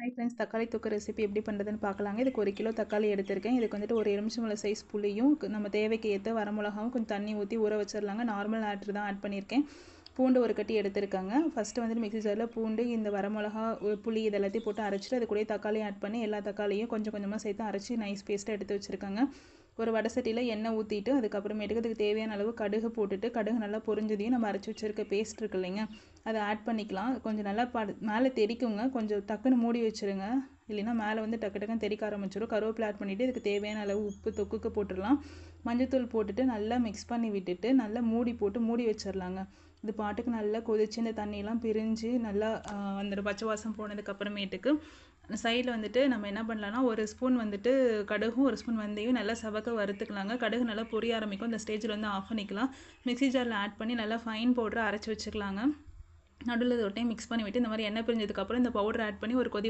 Hi friends, தக்காளி தொக்கு recipe எப்படி பண்ணுறதுன்னு பார்க்கலாங்க. இதுக்கு 1 கிலோ தக்காளி எடுத்திருக்கேன். இதுக்கு வந்துட்டு ஒரு எலுமிச்சம்பழம் சைஸ் புளியும் நம்ம தேவைக்கு ஏற்ற வரமிளகாவும் கொஞ்சம் தண்ணி ஊற்றி ஊற வச்சிடலாங்க. நார்மல் ஆட்ரு தான் ஆட் பண்ணியிருக்கேன். பூண்டு ஒரு கட்டி எடுத்திருக்காங்க. ஃபஸ்ட்டு வந்துட்டு மிக்ஸி ஜாரில் பூண்டு, இந்த வரமிளகா, புளி இது எல்லாத்தையும் போட்டு அரைச்சிட்டு அது கூட தக்காளியும் ஆட் பண்ணி எல்லா தக்காளியும் கொஞ்சம் கொஞ்சமாக சேர்த்து அரைச்சி நைஸ் பேஸ்ட்டாக எடுத்து வச்சுருக்காங்க. ஒரு வடை சட்டியில் எண்ணெய் ஊற்றிட்டு அதுக்கப்புறமேட்டுக்கு அதுக்கு தேவையான அளவு கடுகு போட்டுட்டு கடுகு நல்லா பொரிஞ்சதையும் நம்ம அரைச்சி வச்சுருக்க பேஸ்ட் இருக்கு இல்லைங்க, அதை ஆட் பண்ணிக்கலாம். கொஞ்சம் நல்லா மேலே தெறிக்குங்க, கொஞ்சம் டக்குன்னு மூடி வச்சுருங்க, இல்லைன்னா மேலே வந்து டக்கு டக்குன்னு தெறிக்க ஆரம்பிச்சிடும். கருவேப்பிலை ஆட் பண்ணிவிட்டு இதுக்கு தேவையான அளவு உப்பு தொக்குக்கு போட்டுடலாம். மஞ்சத்தூள் போட்டுட்டு நல்லா மிக்ஸ் பண்ணி விட்டுட்டு நல்லா மூடி போட்டு மூடி வச்சிடலாங்க. இது பாட்டுக்கு நல்லா கொதிச்சு இந்த தண்ணியெல்லாம் பிரிஞ்சு நல்லா அந்த பச்சை வாசம் போனதுக்கப்புறமேட்டுக்கு சைடில் வந்துட்டு நம்ம என்ன பண்ணலான்னா, ஒரு ஸ்பூன் வந்துட்டு கடுகும் ஒரு ஸ்பூன் வெந்தயம் நல்லா செவக்க வறுத்துக்கலாங்க. கடுகு நல்லா பொரிய ஆரம்பிக்கும். இந்த ஸ்டேஜில் வந்து ஆஃப் பண்ணிக்கலாம். மிக்ஸி ஜாரில் ஆட் பண்ணி நல்லா ஃபைன் பவுடரை அரைச்சி வச்சுக்கலாங்க. நடுவில் ஒரு டைம் மிக்ஸ் பண்ணி விட்டு இந்த மாதிரி எண்ணெய் பிரிஞ்சதுக்கப்புறம் இந்த பவுடர் ஆட் பண்ணி ஒரு கொதி